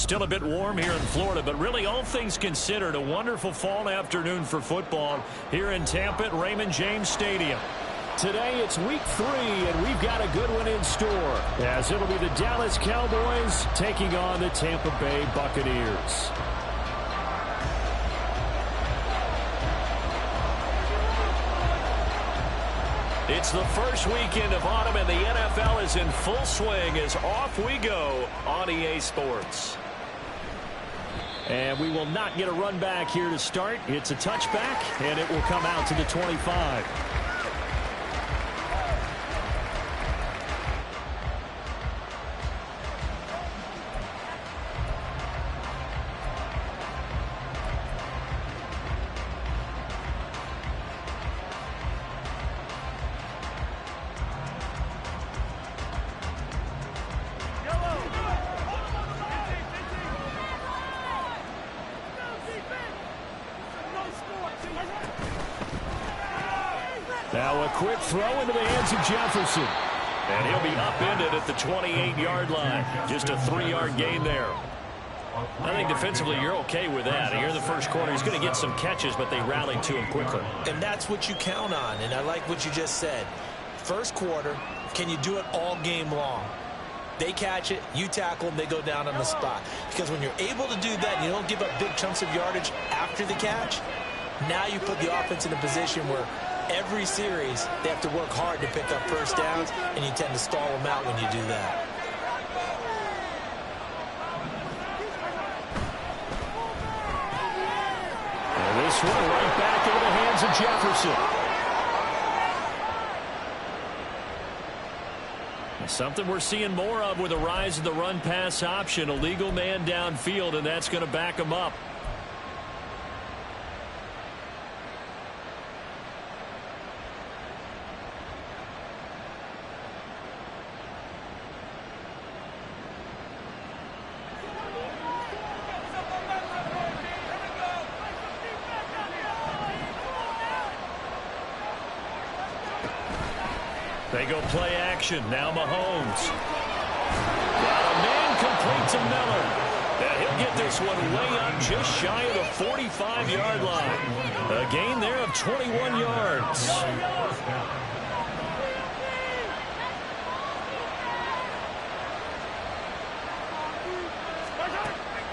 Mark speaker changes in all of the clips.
Speaker 1: still a bit warm here in Florida, but really all things considered, a wonderful fall afternoon for football here in Tampa at Raymond James Stadium. Today it's week 3, and we've got a good one in store, as it'll be the Dallas Cowboys taking on the Tampa Bay Buccaneers. It's the first weekend of autumn, and the NFL is in full swing as off we go on EA Sports. And we will not get a run back here to start. It's a touchback, and it will come out to the 25.
Speaker 2: Now a quick throw into the hands of Jefferson.
Speaker 1: And he'll be upended at the 28-yard line. Just a 3-yard gain there. I think defensively you're okay with that. Here in the first quarter, he's going to get some catches, but they rallied to him quickly.
Speaker 3: And that's what you count on, and I like what you just said. First quarter, can you do it all game long? They catch it, you tackle them, they go down on the spot. Because when you're able to do that and you don't give up big chunks of yardage after the catch, now you put the offense in a position where every series they have to work hard to pick up first downs, and you tend to stall them out when you do that.
Speaker 2: And this one right back into the hands of Jefferson.
Speaker 1: Something we're seeing more of with the rise of the run-pass option. A legal man downfield, and that's going to back him up. They go play action. Now Mahomes. Got a man complete to Miller. And he'll get this one way up just shy of the 45-yard line. A gain there of 21 yards.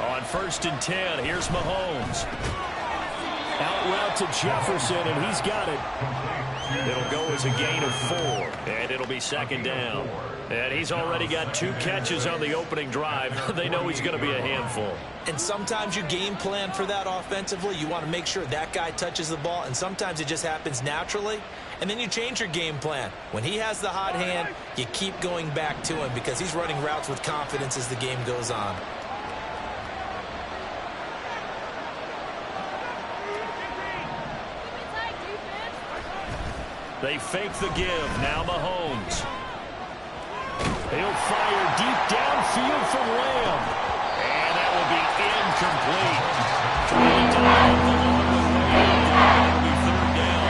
Speaker 1: On 1st and 10, here's Mahomes. Out route to Jefferson, and he's got it. It'll go as a gain of 4, and it'll be 2nd down. And he's already got 2 catches on the opening drive. They know he's going to be a handful.
Speaker 3: And sometimes you game plan for that offensively. You want to make sure that guy touches the ball, and sometimes it just happens naturally. And then you change your game plan. When he has the hot hand, you keep going back to him because he's running routes with confidence as the game goes on.
Speaker 1: They fake the give. Now Mahomes. He'll fire deep downfield from Lamb. And that will be incomplete. Trying to help the long way. It'll be 3rd down.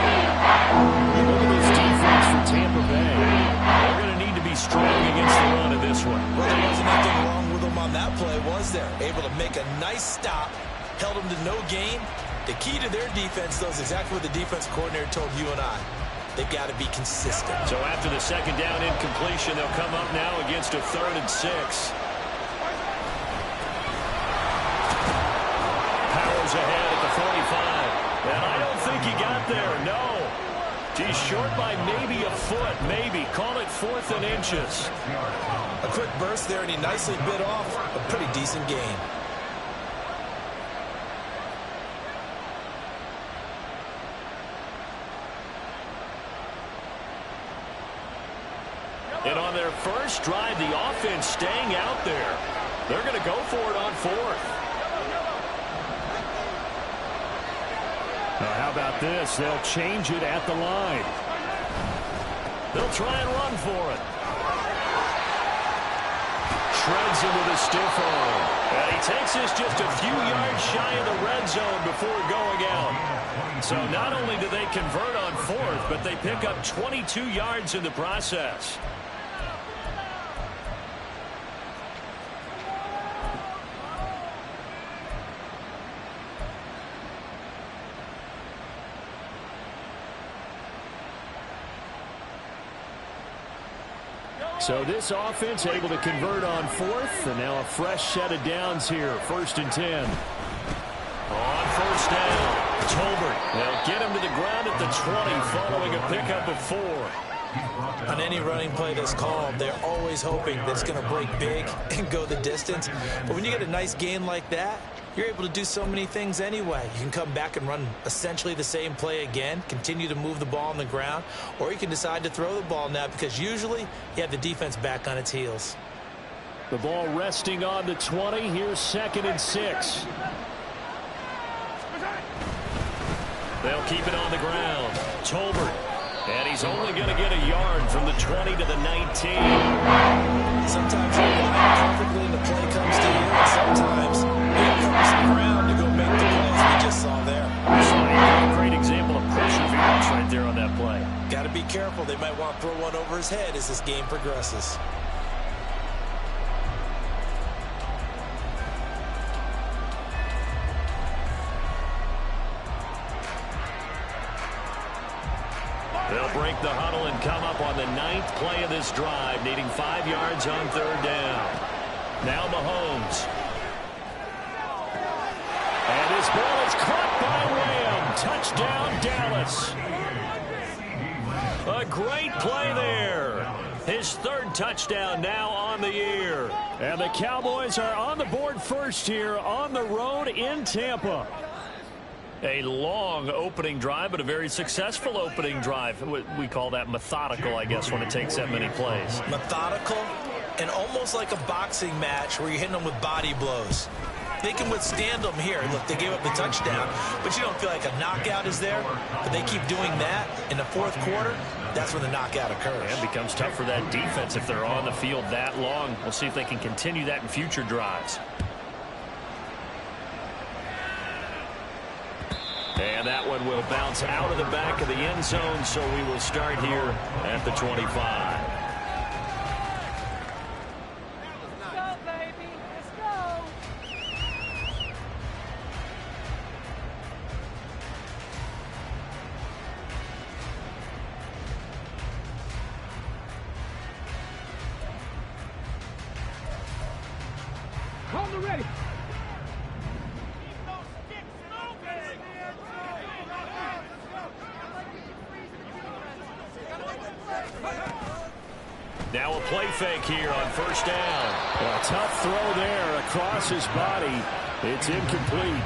Speaker 2: Look at this defense for Tampa Bay.
Speaker 1: They're going to need to be strong against the run of this one.
Speaker 3: Well, there wasn't anything wrong with them on that play, was there? Able to make a nice stop. Held them to no gain. The key to their defense, though, is exactly what the defense coordinator told you and I. They've got to be consistent.
Speaker 1: So after the 2nd down incompletion, they'll come up now against a 3rd and 6. Powers ahead at the 45. And I don't think he got there, no. He's short by maybe a foot, maybe. Call it 4th and inches.
Speaker 3: A quick burst there, and he nicely bit off a pretty decent gain.
Speaker 1: And on their first drive, the offense staying out there. They're going to go for it on 4th.
Speaker 2: Now, how about this? They'll change it at the line.
Speaker 1: They'll try and run for it. Shreds him with a stiff arm. And he takes this just a few yards shy of the red zone before going out. So not only do they convert on 4th, but they pick up 22 yards in the process. So this offense able to convert on fourth, and now a fresh set of downs here, 1st and 10. On first down, Tolbert. They'll get him to the ground at the 20 following a pickup of 4.
Speaker 3: On any running play that's called, they're always hoping that it's going to break big and go the distance. But when you get a nice gain like that, you're able to do so many things anyway. You can come back and run essentially the same play again, continue to move the ball on the ground, or you can decide to throw the ball now because usually you have the defense back on its heels.
Speaker 1: The ball resting on the 20. Here's 2nd and 6. They'll keep it on the ground. Tolbert. And he's only going to get a yard from the 20 to the 19.
Speaker 3: Sometimes you line perfectly and the play comes to you, and sometimes it comes to the ground to go make the plays we just saw there.
Speaker 1: A great example of pressure defense right there on that play.
Speaker 3: Got to be careful. They might want to throw one over his head as this game progresses.
Speaker 1: They'll break the huddle and come up on the 9th play of this drive, needing 5 yards on 3rd down. Now Mahomes. And this ball is caught by Lamb. Touchdown, Dallas. A great play there. His 3rd touchdown now on the year. And the Cowboys are on the board first here on the road in Tampa. A long opening drive, but a very successful opening drive. We call that methodical, I guess, when it takes that many plays.
Speaker 3: Methodical and almost like a boxing match where you're hitting them with body blows. They can withstand them here. Look, they gave up the touchdown, but you don't feel like a knockout is there. But they keep doing that in the 4th quarter. That's when the knockout occurs.
Speaker 1: And it becomes tough for that defense if they're on the field that long. We'll see if they can continue that in future drives. And that one will bounce out of the back of the end zone, so we will start here at the 25.
Speaker 4: Let's go, baby. Let's go.
Speaker 2: Call the ready.
Speaker 1: Now a play fake here on first down. A tough throw there across his body. It's incomplete.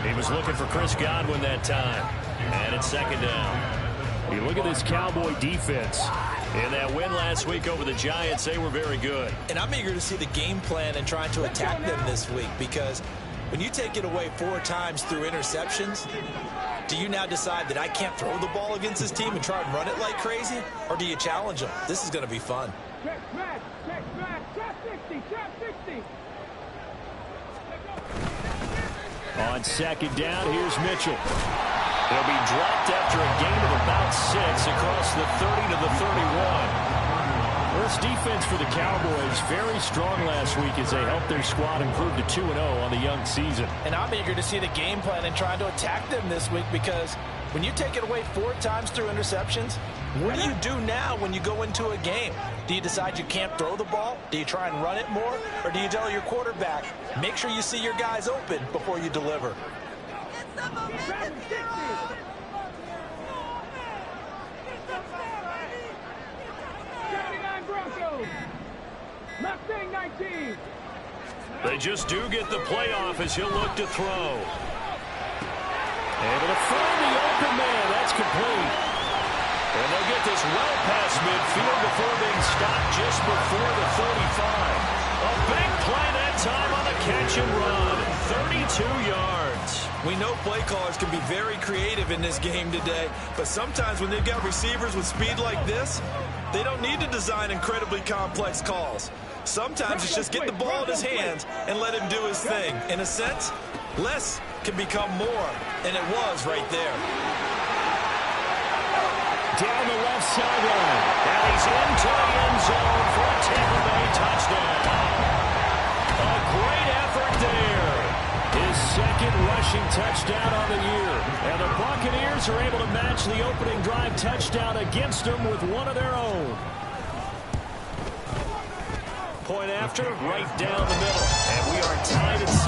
Speaker 1: He was looking for Chris Godwin that time. And it's 2nd down. You look at this Cowboy defense. In that win last week over the Giants, they were very good.
Speaker 3: And I'm eager to see the game plan and trying to attack them this week because when you take it away 4 times through interceptions, do you now decide that I can't throw the ball against this team and try and run it like crazy? Or do you challenge them? This is going to be fun.
Speaker 2: Check back, trap 60, trap 60.
Speaker 1: On 2nd down, here's Mitchell. He'll be dropped after a gain of about 6 across the 30 to the 31. This defense for the Cowboys very strong last week as they helped their squad improve to 2-0 on the young season.
Speaker 3: And I'm eager to see the game plan and trying to attack them this week because when you take it away 4 times through interceptions, what do you do now when you go into a game? Do you decide you can't throw the ball? Do you try and run it more? Or do you tell your quarterback, make sure you see your guys open before you deliver?
Speaker 2: Mustang 19.
Speaker 1: They just do get the playoff as he'll look to throw. Able to find the open man. That's complete. And they'll get this well past midfield before being stopped just before the 35. A big play that time on the catch and run. 32 yards.
Speaker 3: We know play callers can be very creative in this game today, but sometimes when they've got receivers with speed like this, they don't need to design incredibly complex calls. Sometimes it's just get the ball in his hands and let him do his thing. In a sense, less can become more, and it was right there.
Speaker 1: Down the left sideline, and he's into the end zone for a Tampa Bay touchdown. A great effort there. His 2nd rushing touchdown on the year. And the Buccaneers are able to match the opening drive touchdown against them with one of their own. after, right down the middle. And we are tied at 7.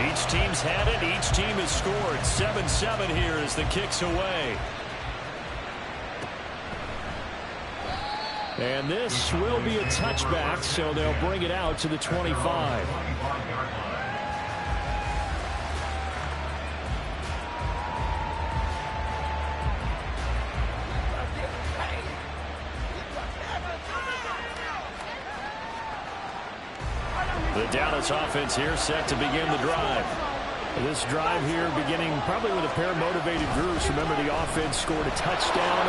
Speaker 1: Each team's had it. Each team has scored. 7-7 here as the kick's away. And this will be a touchback, so they'll bring it out to the 25. The Dallas offense here set to begin the drive. This drive here beginning probably with a pair of motivated groups. Remember, the offense scored a touchdown.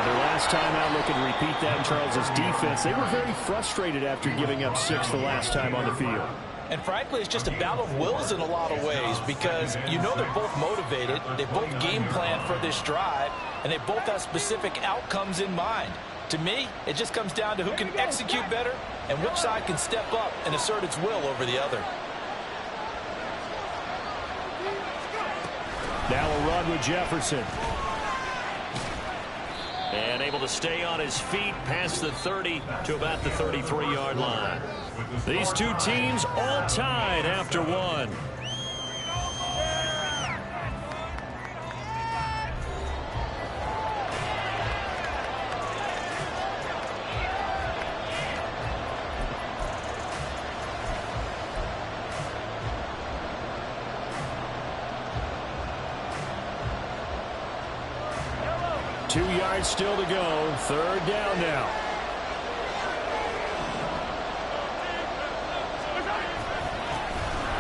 Speaker 1: Their last time out, looking to repeat that in Charles's defense. They were very frustrated after giving up 6 the last time on the field.
Speaker 3: And frankly, it's just a battle of wills in a lot of ways because you know they're both motivated. They both game plan for this drive, and they both have specific outcomes in mind. To me, it just comes down to who can execute better and which side can step up and assert its will over the other.
Speaker 1: Now a run with Jefferson. And able to stay on his feet past the 30 to about the 33-yard line. These two teams all tied after one. Still to go. Third down now.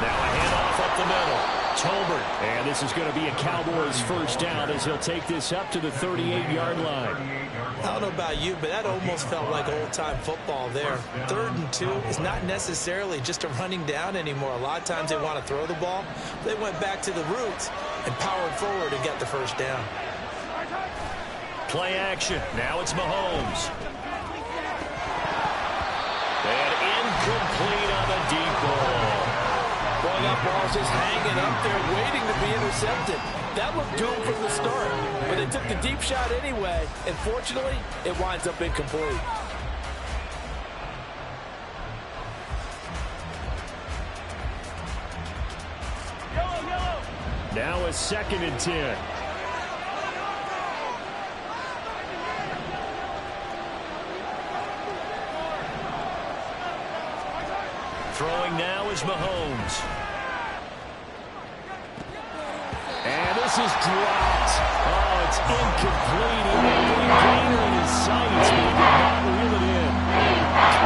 Speaker 1: Now a handoff up the middle. Tolbert. And this is going to be a Cowboys first down as he'll take this up to the 38-yard line.
Speaker 3: I don't know about you, but that almost felt like old-time football there. 3rd and 2 is not necessarily just a running down anymore. A lot of times they want to throw the ball. They went back to the roots and powered forward and got the first down.
Speaker 1: Play action. Now it's Mahomes. And incomplete on the deep ball.
Speaker 3: Boy, that ball's just hanging up there waiting to be intercepted. That looked doomed from the start, but they took the deep shot anyway, and fortunately, it winds up incomplete.
Speaker 1: Now a 2nd and 10. Throwing now is Mahomes. And this is dropped. Oh, it's incomplete. He had a gainer in his sights, but he did not reel it in.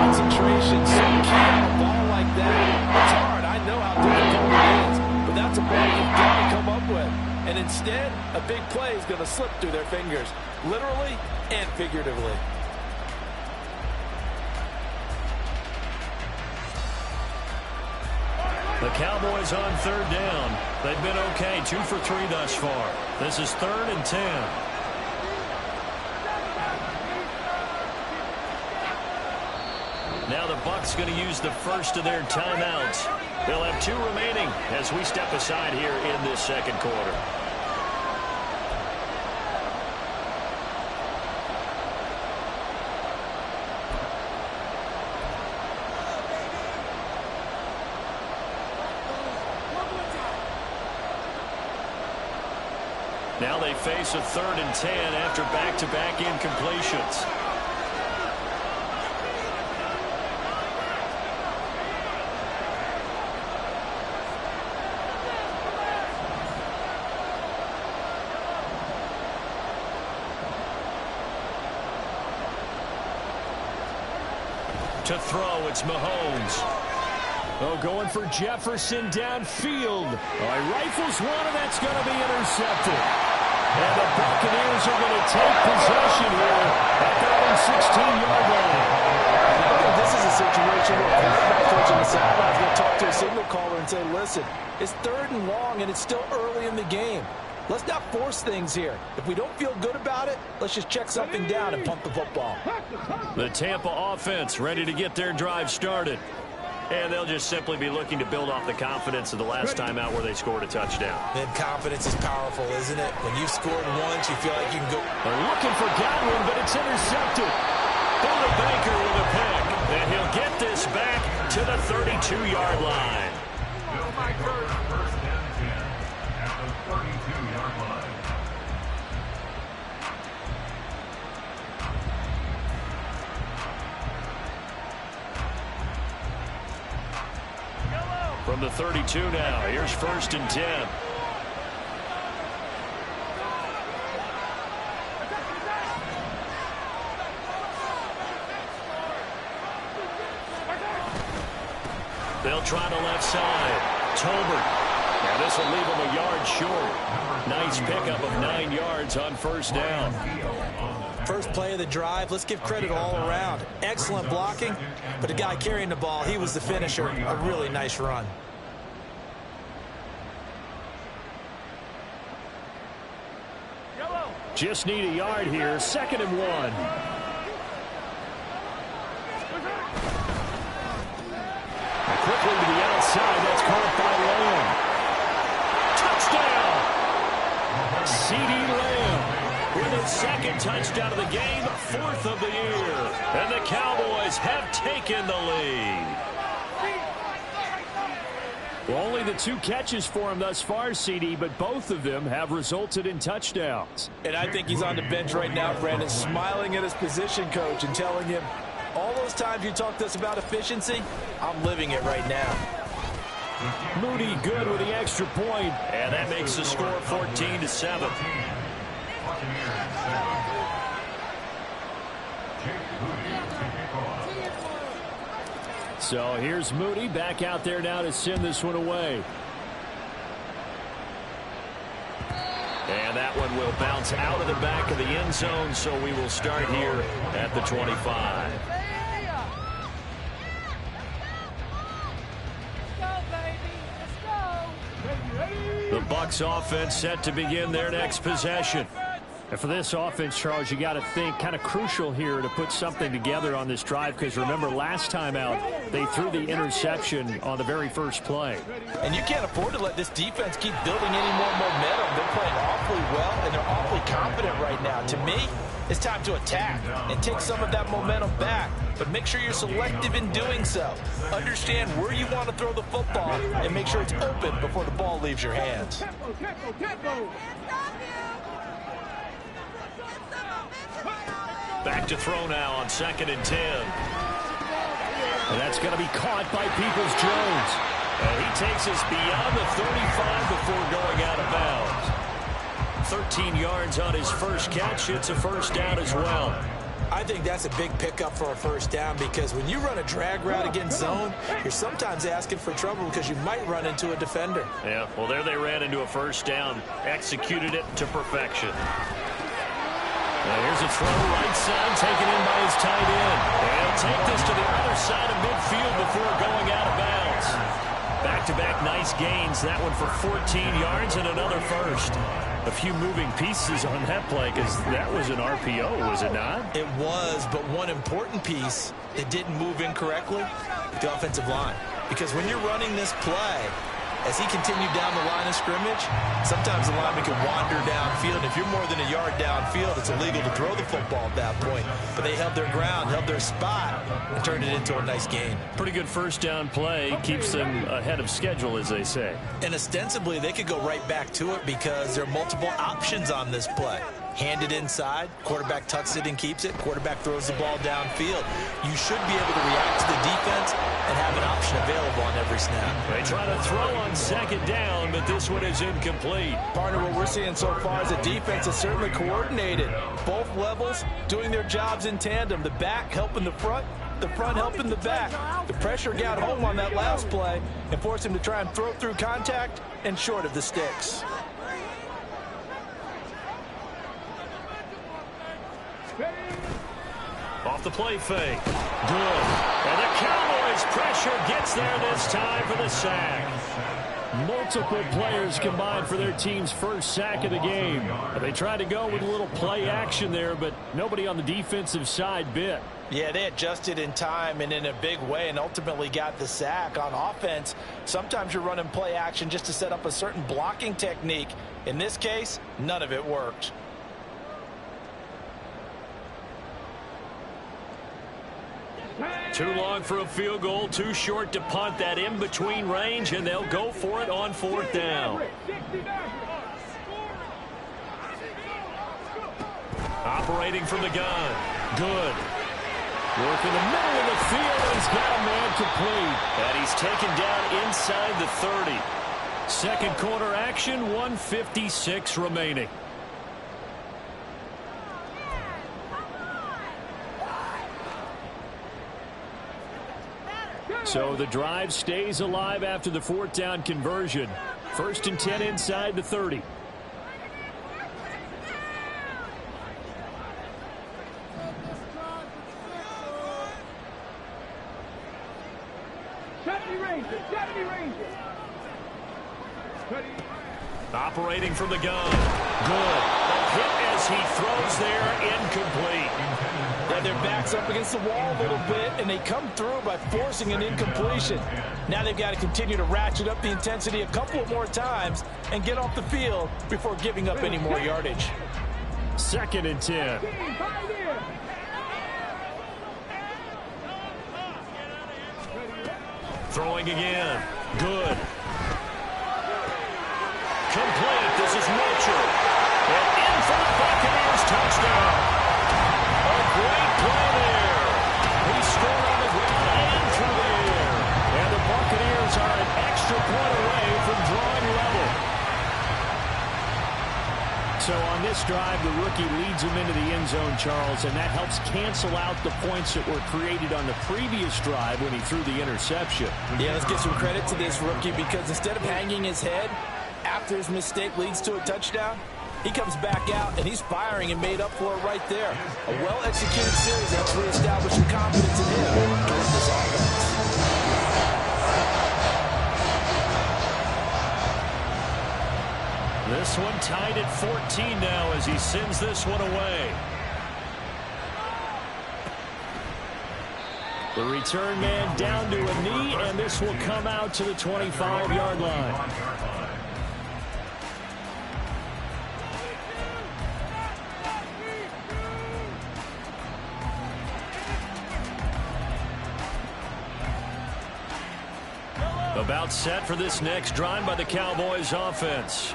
Speaker 3: Concentration so key on a ball like that. It's hard. I know how difficult it is, but that's a ball you've got to come up with. And instead, a big play is going to slip through their fingers, literally and figuratively.
Speaker 1: The Cowboys on 3rd down. They've been okay, 2 for 3 thus far. This is 3rd and 10. Now the Bucs going to use the first of their timeouts. They'll have 2 remaining as we step aside here in this 2nd quarter. Now they face a 3rd and 10 after back-to-back incompletions. To throw, it's Mahomes. Oh, going for Jefferson downfield. Oh, he rifles one, and that's going to be intercepted. And the Buccaneers are going to take possession here at their own 16-yard line.
Speaker 3: I think this is a situation where a quarterback coach on the sideline is going to talk to a signal caller and say, listen, it's 3rd and long, and it's still early in the game. Let's not force things here. If we don't feel good about it, let's just check something down and pump the football.
Speaker 1: The Tampa offense ready to get their drive started. And they'll just simply be looking to build off the confidence of the last time out where they scored a touchdown.
Speaker 3: And confidence is powerful, isn't it? When you've scored once, you feel like you can go.
Speaker 1: They're looking for Godwin, but it's intercepted. Buda Baker with a pick. And he'll get this back to the 32-yard line.
Speaker 5: First and 10 at the 32-yard line.
Speaker 1: From the 32 now, here's first and 10. They'll try the left side. Tolbert. And this will leave him a yard short. Nice pickup of 9 yards on first down.
Speaker 3: First play of the drive, let's give credit all around. Excellent blocking, but the guy carrying the ball, he was the finisher. A really nice run.
Speaker 1: Just need a yard here. 2nd and 1. Quickly to the outside. That's caught by Lamb. Touchdown! C.D. Lamb with his 2nd touchdown of the game, 4th of the year. And the Cowboys have taken the lead. Well, only the 2 catches for him thus far, CD, but both of them have resulted in touchdowns.
Speaker 2: And I think he's on the bench right now, Brandon, smiling at his position coach and telling him, all those times you talked to us about efficiency, I'm living it right now.
Speaker 1: Moody good with the extra point, and that makes the score 14-7. So here's Moody back out there now to send this one away. And that one will bounce out of the back of the end zone, so we will start here at the 25. The Bucs offense set to begin their next possession. And for this offense, Charles, you got to think kind of crucial here to put something together on this drive, because remember last time out they threw the interception on the very first play.
Speaker 3: And you can't afford to let this defense keep building any more momentum. They're playing awfully well and they're awfully confident right now. To me, it's time to attack and take some of that momentum back, but make sure you're selective in doing so. Understand where you want to throw the football and make sure it's open before the ball leaves your hands.
Speaker 1: Back to throw now on 2nd and 10. And that's going to be caught by Peoples-Jones. And he takes us beyond the 35 before going out of bounds. 13 yards on his first catch. It's a first down as well.
Speaker 3: I think that's a big pickup for a first down, because when you run a drag route against zone, you're sometimes asking for trouble because you might run into a defender.
Speaker 1: Yeah, well, there they ran into a first down. Executed it to perfection. Now here's a throw right side, taken in by his tight end. And he'll take this to the other side of midfield before going out of bounds. Back-to-back nice gains. That one for 14 yards and another first. A few moving pieces on that play, because that was an RPO, was it not?
Speaker 3: It was, but one important piece that didn't move incorrectly, the offensive line. Because when you're running this play, as he continued down the line of scrimmage, sometimes the lineman can wander downfield. If you're more than a yard downfield, it's illegal to throw the football at that point. But they held their ground, held their spot, and turned it into a nice gain.
Speaker 1: Pretty good first down play. Keeps them ahead of schedule, as they say.
Speaker 3: And ostensibly, they could go right back to it because there are multiple options on this play. Handed inside, quarterback tucks it and keeps it, quarterback throws the ball downfield. You should be able to react to the defense and have an option available on every snap.
Speaker 1: They try to throw on 2nd down, but this one is incomplete.
Speaker 2: Partner, what we're seeing so far is the defense is certainly coordinated. Both levels doing their jobs in tandem. The back helping the front helping the back. The pressure got home on that last play and forced him to try and throw through contact and short of the sticks.
Speaker 1: Off the play fake. Good. And the Cowboys pressure gets there this time for the sack. Multiple players combined for their team's first sack of the game. They tried to go with a little play action there, but nobody on the defensive side bit.
Speaker 3: Yeah, they adjusted in time and in a big way and ultimately got the sack. On offense, sometimes you're running play action just to set up a certain blocking technique. In this case, none of it worked.
Speaker 1: Too long for a field goal, too short to punt. That in-between range, and they'll go for it on 4th down. Operating from the gun. Good. Work in the middle of the field, and he's got a man complete. And he's taken down inside the 30. Second quarter action, 1:56 remaining. So the drive stays alive after the 4th down conversion. 1st and 10 inside the 30. Operating from the gun. Good. A hit as he throws there, incomplete.
Speaker 2: Yeah, their back's up against the wall a little bit, and they come through by forcing an incompletion. Now they've got to continue to ratchet up the intensity a couple of more times and get off the field before giving up any more yardage.
Speaker 1: 2nd and 10. Throwing again. Good. Complete. This is Mitchell. And in for the Buccaneers touchdown. A great play there. He scored on the ground and through the air. And the Buccaneers are an extra point away from drawing level. So on this drive, the rookie leads him into the end zone, Charles, and that helps cancel out the points that were created on the previous drive when he threw the interception.
Speaker 2: Yeah, let's give some credit to this rookie because instead of hanging his head after his mistake leads to a touchdown, he comes back out and he's firing and made up for it right there. A well-executed series that's reestablishing confidence in him towards this offense.
Speaker 1: This one tied at 14 now as he sends this one away. The return man down to a knee, and this will come out to the 25-yard line. About set for this next drive by the Cowboys offense.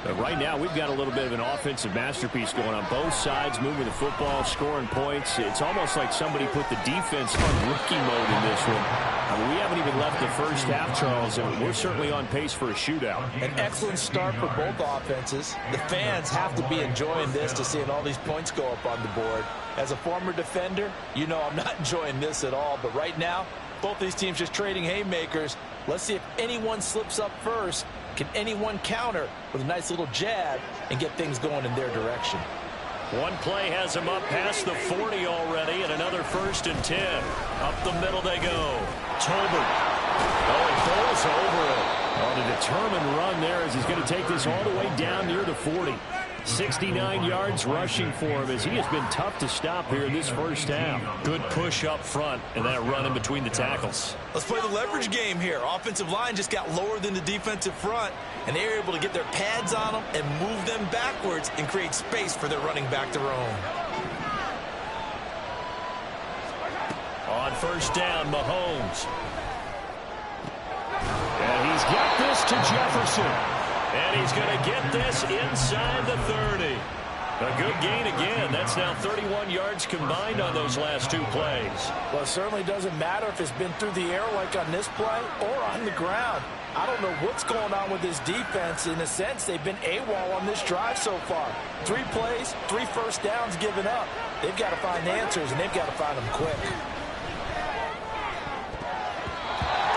Speaker 1: But right now, we've got a little bit of an offensive masterpiece going on both sides, moving the football, scoring points. It's almost like somebody put the defense on rookie mode in this one. I mean, we haven't even left the first half, Charles, and we're certainly on pace for a shootout.
Speaker 2: An excellent start for both offenses. The fans have to be enjoying this to seeing all these points go up on the board. As a former defender, you know I'm not enjoying this at all. But right now, both these teams just trading haymakers. Let's see if anyone slips up first. Can anyone counter with a nice little jab and get things going in their direction?
Speaker 1: One play has them up past the 40 already, and another 1st and 10. Up the middle they go. Tolbert. Oh, he goes over it. On a determined run there as he's going to take this all the way down near the 40. 69 yards rushing for him as he has been tough to stop here in this first half. Good push up front and that run in between the tackles.
Speaker 3: Let's play the leverage game here. Offensive line just got lower than the defensive front, and they were able to get their pads on them and move them backwards and create space for their running back to roam.
Speaker 1: On 1st down, Mahomes. And he's got this to Jefferson. And he's going to get this inside the 30. A good gain again. That's now 31 yards combined on those last 2 plays.
Speaker 2: Well, it certainly doesn't matter if it's been through the air like on this play or on the ground. I don't know what's going on with this defense. In a sense, they've been AWOL on this drive so far. 3 plays, 3 first downs given up. They've got to find answers, and they've got to find them quick.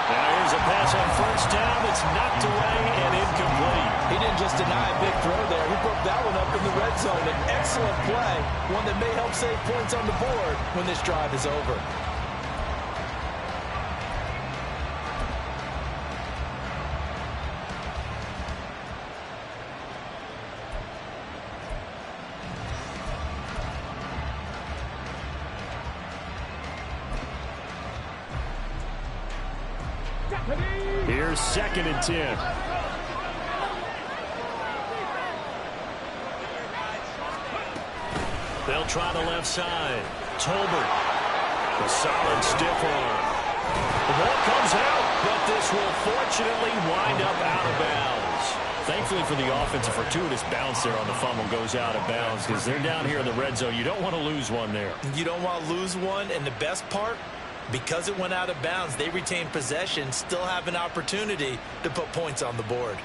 Speaker 1: Now here's a pass on 1st down. It's knocked away and incomplete.
Speaker 2: He didn't just deny a big throw there. He broke that one up in the red zone. An excellent play, one that may help save points on the board when this drive is over.
Speaker 1: Here's 2nd and 10. They'll try the left side. Tolbert. A solid stiff arm. The ball comes out, but this will fortunately wind up out of bounds. Thankfully for the offense, a fortuitous bounce there on the fumble goes out of bounds because they're down here in the red zone. You don't want to lose one there.
Speaker 3: You don't want to lose one, and the best part, because it went out of bounds, they retain possession, still have an opportunity to put points on the board.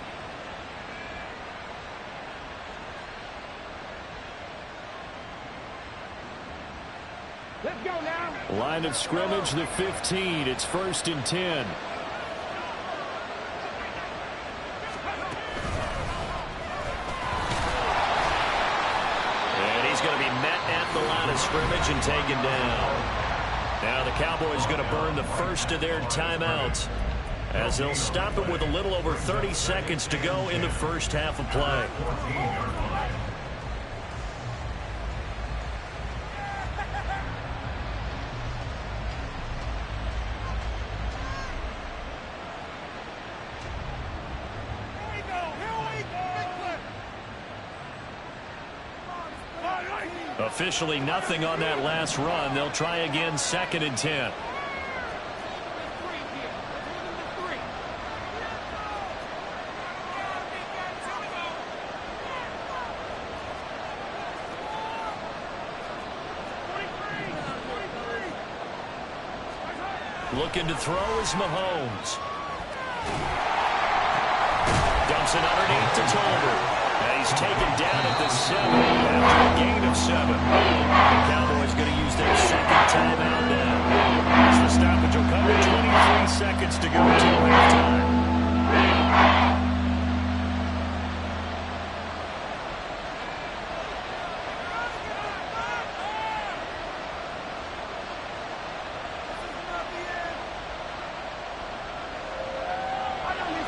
Speaker 4: Let's go now.
Speaker 1: Line of scrimmage, the 15. It's 1st and 10. And he's going to be met at the line of scrimmage and taken down. Now the Cowboys going to burn the first of their timeouts as they'll stop it with a little over 30 seconds to go in the first half of play. Officially nothing on that last run. They'll try again, 2nd and 10. Looking to throw is Mahomes. Dumps it underneath to Tolbert. And he's taken down at the 7 after a gain of 7. The Cowboys going to use their 2nd timeout now. As the stoppage will come with 23 seconds to go until halftime.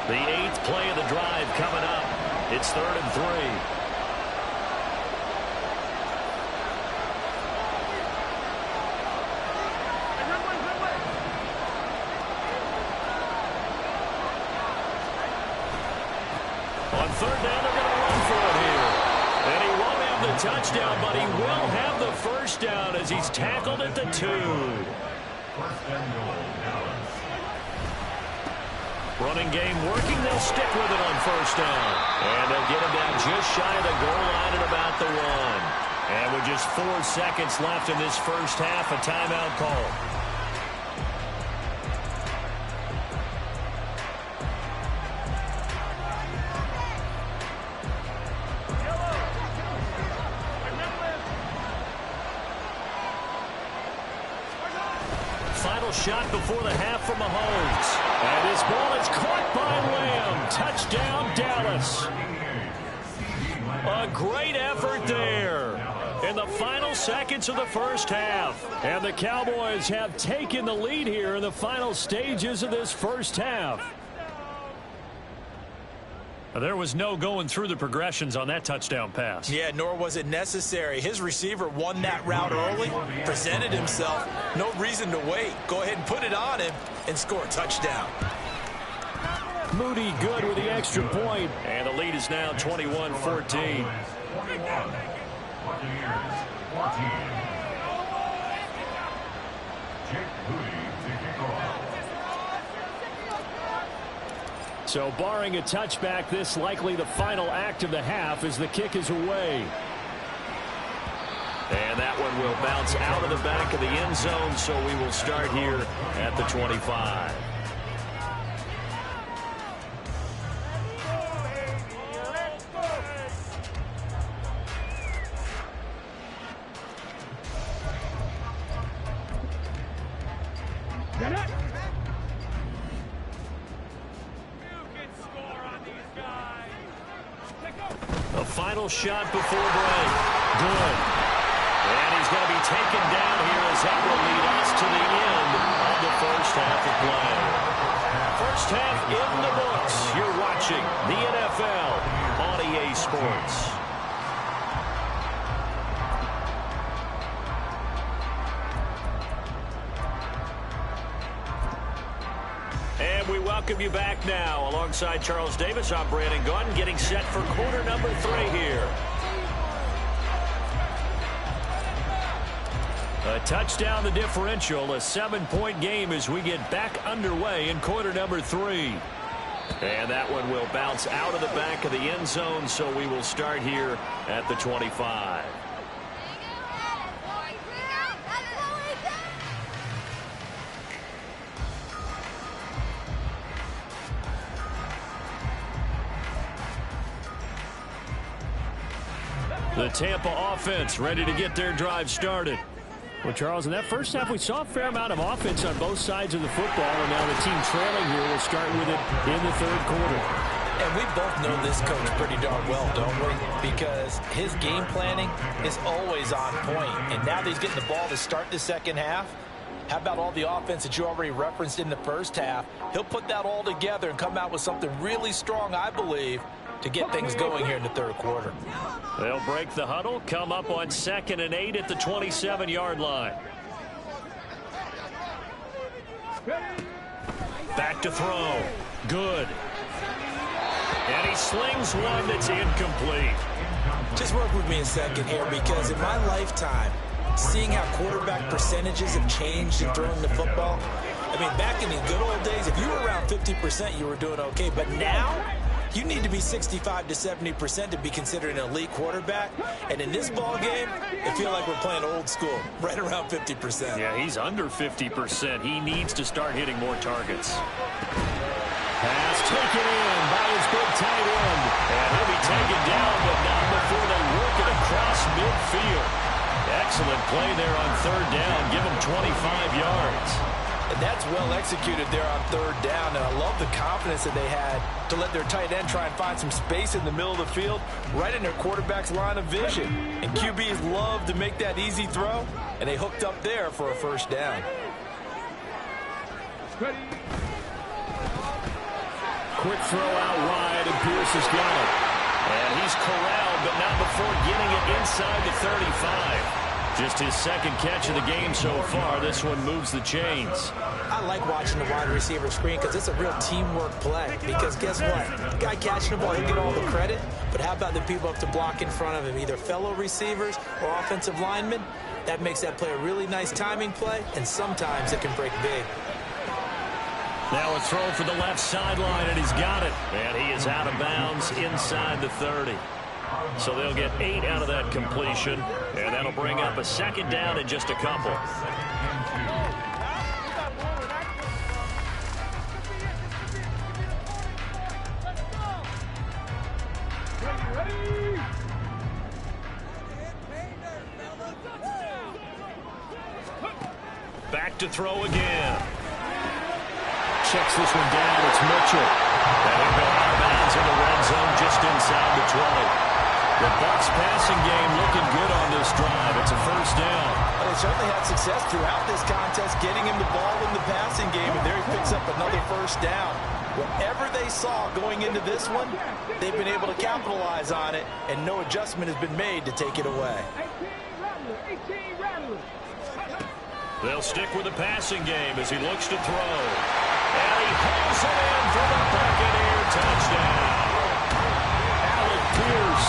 Speaker 1: The 8th play of the drive coming up. It's 3rd and 3. On 3rd down, they're going to run for it here. And he won't have the touchdown, but he will have the first down as he's tackled at the 2.
Speaker 5: 1st and goal, Dallas.
Speaker 1: Running game working. They'll stick with it on 1st down. And they'll get him down just shy of the goal line at about the 1. And with just 4 seconds left in this first half, a timeout call. Final shot before the half from Mahomes. And his ball is caught by Lamb. Touchdown, Dallas. A great effort there in the final seconds of the first half. And the Cowboys have taken the lead here in the final stages of this first half. There was no going through the progressions on that touchdown pass.
Speaker 3: Yeah, nor was it necessary. His receiver won that route early, presented himself. No reason to wait. Go ahead and put it on him and score a touchdown.
Speaker 1: Moody good with the extra point. And the lead is now 21-14.
Speaker 5: 41. Buccaneers, 14. Jake Moody to kick off.
Speaker 1: So barring a touchback, this likely the final act of the half as the kick is away. And that one will bounce out of the back of the end zone, so we will start here at the 25. A final shot before break. Good. And he's going to be taken down here as that will lead us to the end of the first half of play. First half in the books. You're watching the NFL on EA Sports. And we welcome welcome you back now. Alongside Charles Davis, I'm Brandon Gaudin, getting set for quarter number 3 here. A touchdown the differential, a 7-point game as we get back underway in quarter number 3. And that one will bounce out of the back of the end zone, so we will start here at the 25. The Tampa offense ready to get their drive started.
Speaker 6: Well, Charles, in that first half, we saw a fair amount of offense on both sides of the football, and now the team trailing here will start with it in the third quarter.
Speaker 3: And we both know this coach pretty darn well, don't we? Because his game planning is always on point. And now that he's getting the ball to start the second half, how about all the offense that you already referenced in the first half? He'll put that all together and come out with something really strong, I believe, to get things going here in the third quarter.
Speaker 1: They'll break the huddle, come up on 2nd and 8 at the 27-yard line. Back to throw. Good. And he slings one that's incomplete.
Speaker 3: Just work with me a second here, because in my lifetime, seeing how quarterback percentages have changed in throwing the football, I mean, back in the good old days, if you were around 50%, you were doing okay. But now, you need to be 65 to 70% to be considered an elite quarterback. And in this ball game, I feel like we're playing old school, right around 50%.
Speaker 1: Yeah, he's under 50%. He needs to start hitting more targets. Pass taken in by his big tight end. And he'll be taken down, but not before they work it across midfield. Excellent play there on 3rd down. Give him 25 yards.
Speaker 3: And that's well executed there on 3rd down. And I love the confidence that they had to let their tight end try and find some space in the middle of the field, right in their quarterback's line of vision. And QBs love to make that easy throw, and they hooked up there for a 1st down.
Speaker 1: Quick throw out wide, and Pierce has got it. And he's corralled, but not before getting it inside the 35. Just his 2nd catch of the game so far. This one moves the chains.
Speaker 3: I like watching the wide receiver screen because it's a real teamwork play. Because guess what? The guy catching the ball, he'll get all the credit. But how about the people up to block in front of him, either fellow receivers or offensive linemen? That makes that play a really nice timing play, and sometimes it can break big.
Speaker 1: Now a throw for the left sideline, and he's got it. And he is out of bounds inside the 30. So they'll get 8 out of that completion, and that'll bring up a 2nd down in just a couple. Back to throw again. Checks this one down. It's Mitchell. And he'll go out of bounds in the red zone just inside the 20. The Bucs passing game looking good on this drive. It's a 1st down.
Speaker 3: Well, they certainly had success throughout this contest, getting him the ball in the passing game, and there he picks up another 1st down. Whatever they saw going into this one, they've been able to capitalize on it, and no adjustment has been made to take it away.
Speaker 1: They'll stick with the passing game as he looks to throw. And he hauls it in for the Buccaneer touchdown. Alec Pierce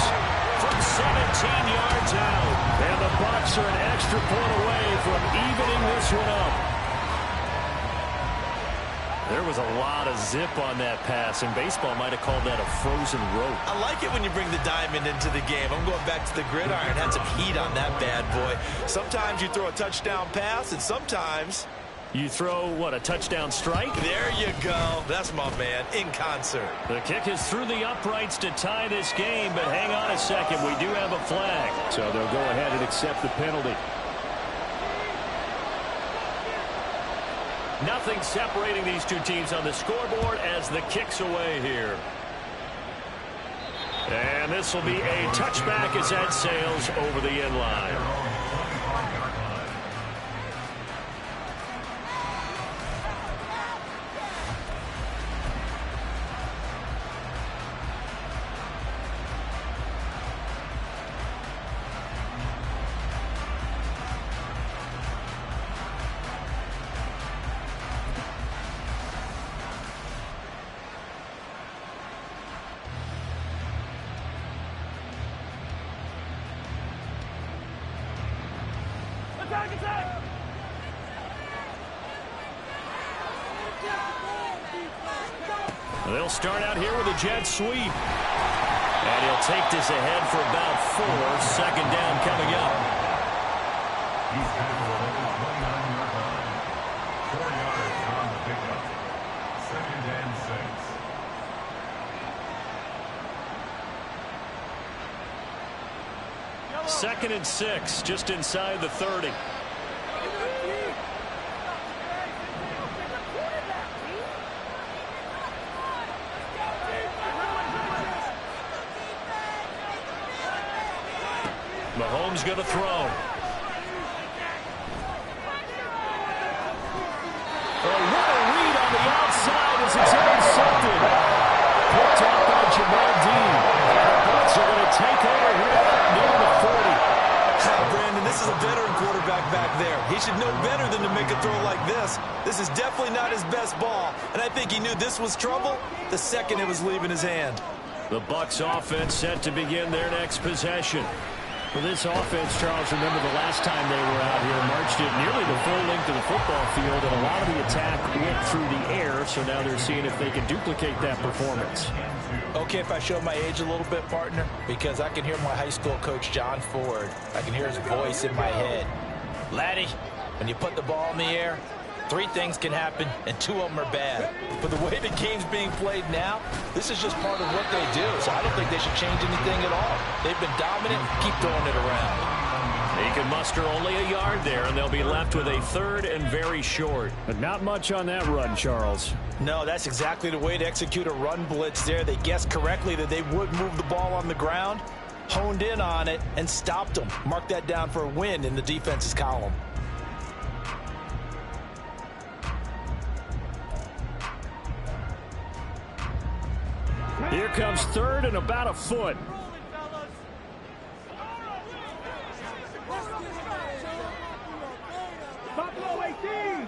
Speaker 1: from 17 yards out. And the Bucs are an extra point away from evening this one up. There was a lot of zip on that pass, and baseball might have called that a frozen rope.
Speaker 3: I like it when you bring the diamond into the game. I'm going back to the gridiron. Had some heat on that bad boy. Sometimes you throw a touchdown pass, and sometimes
Speaker 1: you throw, what, a touchdown strike?
Speaker 3: There you go. That's my man, in concert.
Speaker 1: The kick is through the uprights to tie this game, but hang on a second. We do have a flag.
Speaker 6: So they'll go ahead and accept the penalty.
Speaker 1: Nothing separating these two teams on the scoreboard as the kick's away here. And this will be a touchback as that sails over the end line. They'll start out here with a jet sweep. And he'll take this ahead for about 4. Second down coming up.
Speaker 5: He's tackled at the 29-yard line. 4 yards on the pickup. Second and 6.
Speaker 1: Second and 6, just inside the 30. Mahomes going to throw. Oh, what a read on the outside as it's intercepted. Picked off by Jamal Dean. The Bucs are going to take over here near the 40.
Speaker 3: Brandon, this is a veteran quarterback back there. He should know better than to make a throw like this. This is definitely not his best ball, and I think he knew this was trouble the second it was leaving his hand.
Speaker 1: The Bucs offense set to begin their next possession. For this offense, Charles, remember the last time they were out here, marched it nearly the full length of the football field, and a lot of the attack went through the air, so now they're seeing if they can duplicate that performance.
Speaker 3: Okay, if I show my age a little bit, partner, because I can hear my high school coach, John Ford. I can hear his voice in my head. Laddie, when you put the ball in the air, 3 things can happen, and 2 of them are bad. But the way the game's being played now, this is just part of what they do. So I don't think they should change anything at all. They've been dominant. Keep throwing it around.
Speaker 1: He can muster only a yard there, and they'll be left with a 3rd and very short.
Speaker 6: But not much on that run, Charles.
Speaker 3: No, that's exactly the way to execute a run blitz there. They guessed correctly that they would move the ball on the ground, honed in on it, and stopped them. Mark that down for a win in the defense's column.
Speaker 6: Here comes 3rd and about a foot.
Speaker 4: Buffalo 18.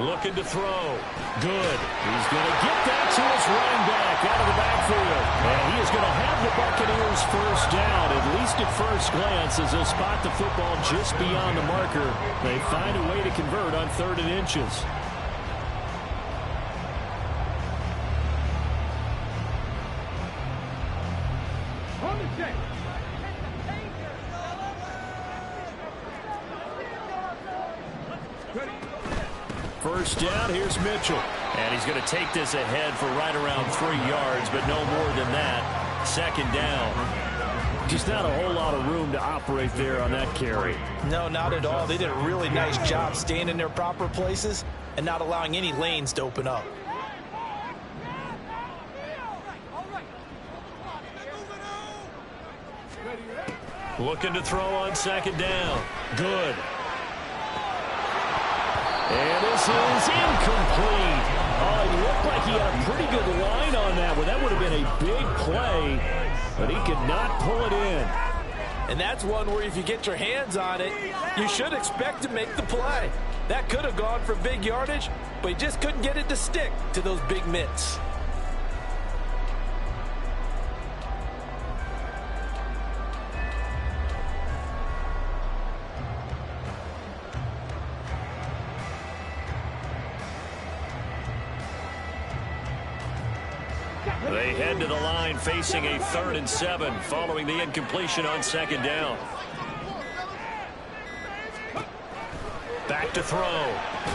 Speaker 1: Looking to throw. Good. He's going to get that to his running back out of the backfield. And he is going to have the Buccaneers first down, at least at first glance, as they'll spot the football just beyond the marker. They find a way to convert on 3rd and inches.
Speaker 4: On the check.
Speaker 1: First down, here's Mitchell. And he's going to take this ahead for right around 3 yards, but no more than that. Second down.
Speaker 6: Just not a whole lot of room to operate there on that carry.
Speaker 3: No, not at all. They did a really nice job staying in their proper places and not allowing any lanes to open up.
Speaker 1: Looking to throw on 2nd down. Good. And this is incomplete. Oh, it looked like he had a pretty good line on that one. That would have been a big play, but he could not pull it in.
Speaker 3: And that's one where if you get your hands on it, you should expect to make the play. That could have gone for big yardage, but he just couldn't get it to stick to those big mitts.
Speaker 1: They head to the line facing a 3rd and 7 following the incompletion on 2nd down. Back to throw.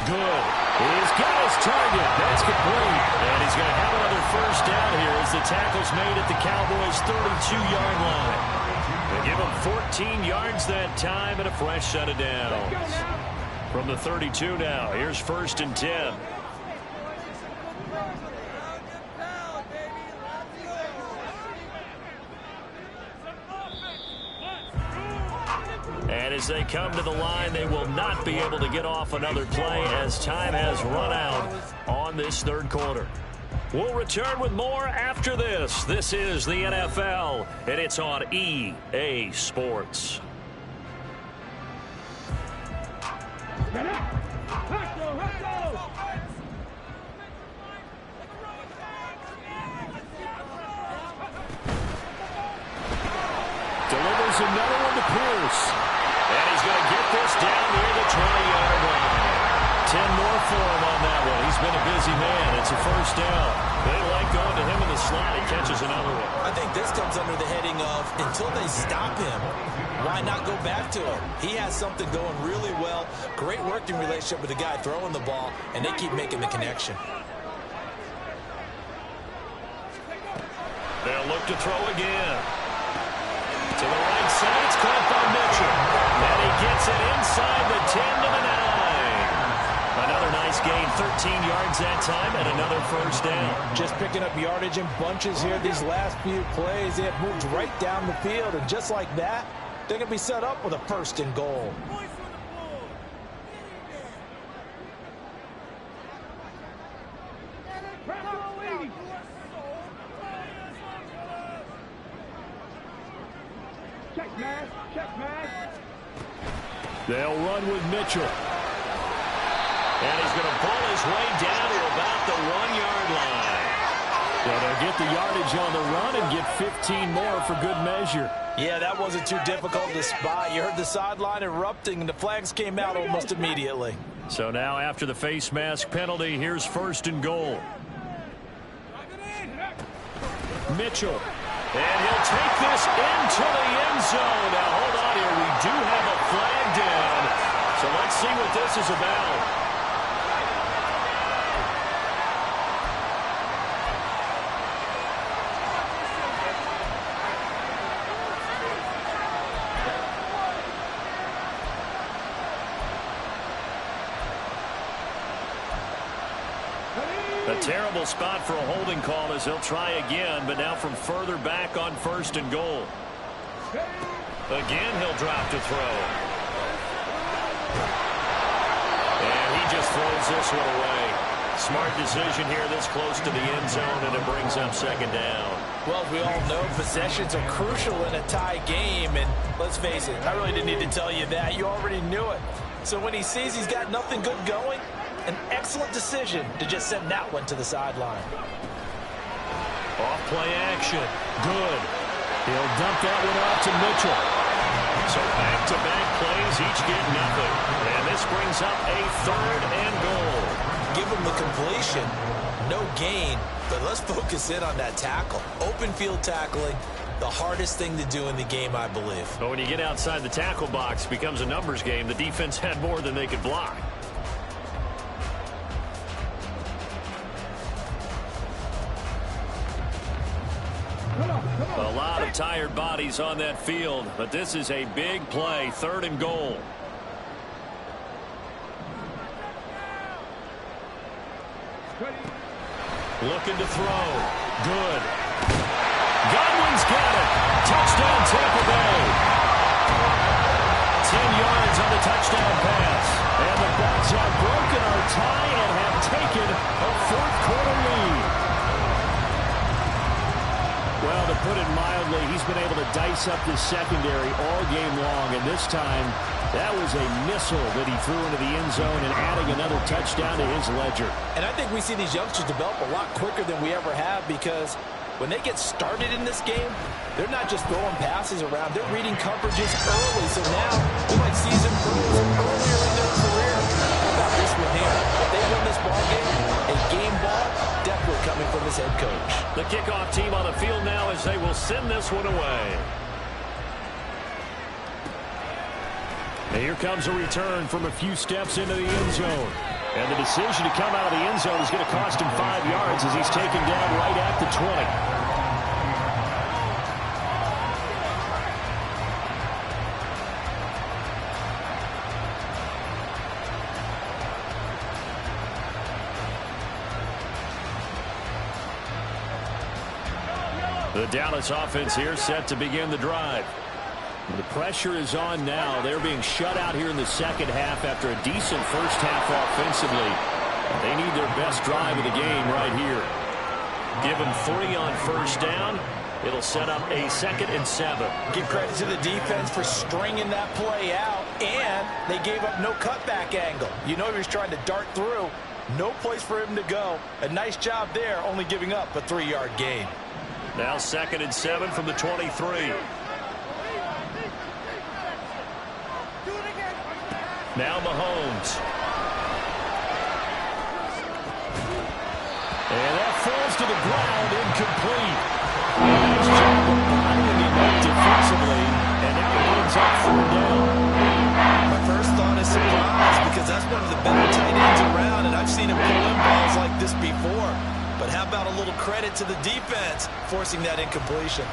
Speaker 1: Good. He's got his target. That's complete. And he's going to have another first down here as the tackle's made at the Cowboys' 32-yard line. They give him 14 yards that time and a fresh set of downs. From the 32 now, here's 1st and 10. And as they come to the line, they will not be able to get off another play as time has run out on this 3rd quarter. We'll return with more after this. This is the NFL, and it's on EA Sports.
Speaker 6: Here's another one to Pierce.
Speaker 1: And he's going to get this down near the 20-yard line. 10 more for him on that one. He's been a busy man. It's a first down. They like going to him in the slot. He catches another one.
Speaker 3: I think this comes under the heading of until they stop him, why not go back to him? He has something going really well. Great working relationship with the guy throwing the ball, and they keep making the connection.
Speaker 1: They'll look to throw again. To the right side, it's caught by Mitchell. And he gets it inside the 10 to the 9. Another nice gain, 13 yards that time, and another first down.
Speaker 2: Just picking up yardage in bunches here these last few plays. They have moved right down the field, and just like that, they're going to be set up with a first and goal.
Speaker 4: Check, man. Check, man.
Speaker 6: They'll run with Mitchell.
Speaker 1: And he's going to pull his way down to about the 1-yard line.
Speaker 6: So they'll get the yardage on the run and get 15 more for good measure.
Speaker 2: Yeah, that wasn't too difficult to spot. You heard the sideline erupting, and the flags came out almost immediately.
Speaker 1: So now after the face mask penalty, here's first and goal. Mitchell. And he'll take this into the end zone. Now hold on here. We do have a flag down. So let's see what this is about. A terrible spot for a holding call as he'll try again, but now from further back on first and goal. Again, he'll drop to throw. And he just throws this one away. Smart decision here this close to the end zone, and it brings up second down.
Speaker 2: Well, as we all know, possessions are crucial in a tie game, and let's face it, I really didn't need to tell you that. You already knew it. So when he sees he's got nothing good going, an excellent decision to just send that one to the sideline.
Speaker 1: Off play action. Good.
Speaker 6: He'll dump that one off to Mitchell.
Speaker 1: So back-to-back plays, each get nothing. And this brings up a third and goal.
Speaker 3: Give him the completion. No gain, but let's focus in on that tackle. Open field tackling, the hardest thing to do in the game, I believe.
Speaker 1: But when you get outside the tackle box, it becomes a numbers game. The defense had more than they could block. A lot of tired bodies on that field, but this is a big play, third and goal. Looking to throw. Good. Godwin's got it. Touchdown, Tampa Bay. 10 yards on the touchdown pass. And the Bucs have broken our tie and have taken a fourth-quarter lead.
Speaker 6: Well, to put it mildly, he's been able to dice up this secondary all game long, and this time that was a missile that he threw into the end zone and adding another touchdown to his ledger.
Speaker 2: And I think we see these youngsters develop a lot quicker than we ever have, because when they get started in this game, they're not just throwing passes around. They're reading coverages early. So now, they're like seasoned pros earlier in their career. How about this one here? If they win this ball game, a game ball definitely coming from his head coach.
Speaker 1: The kickoff team on the field now as they will send this one away. And here comes a return from a few steps into the end zone. And the decision to come out of the end zone is going to cost him 5 yards as he's taken down right at the 20. The Dallas offense here set to begin the drive. The pressure is on now. They're being shut out here in the second half after a decent first half offensively. They need their best drive of the game right here. Give them 3 on first down. It'll set up a 2nd and 7.
Speaker 2: Give credit to the defense for stringing that play out, and they gave up no cutback angle. You know he was trying to dart through. No place for him to go. A nice job there, only giving up a 3-yard gain.
Speaker 1: Now 2nd and 7 from the 23. Now Mahomes. And that falls to the ground, incomplete. Nice job of bottling him up defensively, and now he ends up 4th down.
Speaker 2: My first thought is surprise, because that's one of the better tight ends around, and I've seen him pull in balls like this before. But how about a little credit to the defense forcing that incompletion?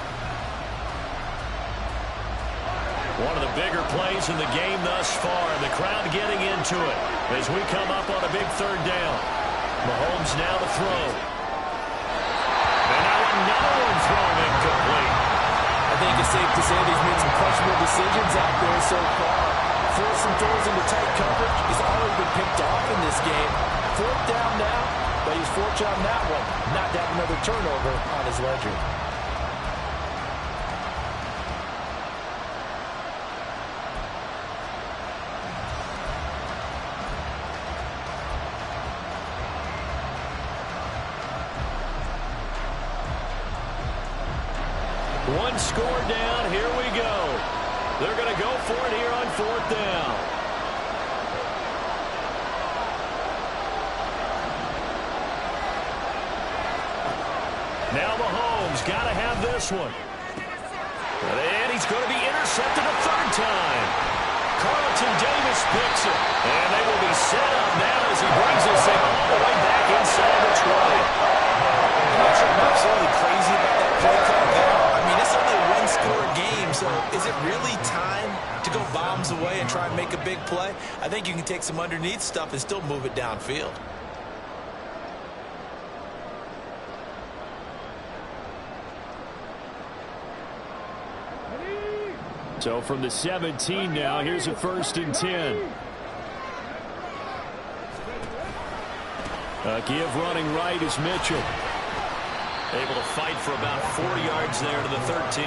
Speaker 1: One of the bigger plays in the game thus far, and the crowd getting into it as we come up on a big 3rd down. Mahomes now to throw. And now another one thrown incomplete.
Speaker 2: I think it's safe to say he's made some questionable decisions out there so far. Forcing throws into tight coverage. He's always been picked off in this game. 4th down now, but he's fortunate on that one not to have another turnover on his ledger.
Speaker 1: One score down. Here we go. They're going to go for it here on 4th down. Now Mahomes got to have this one. And he's going to be intercepted a 3rd time. Carlton Davis picks it. And they will be set up now as he brings this thing all the way back inside the 20.
Speaker 2: I'm absolutely crazy about that play call there. I mean, it's only a one-score game, so is it really time to go bombs away and try and make a big play? I think you can take some underneath stuff and still move it downfield.
Speaker 6: So from the 17 now, here's a 1st and 10. A give running right is Mitchell.
Speaker 1: Able to fight for about 40 yards there to the 13.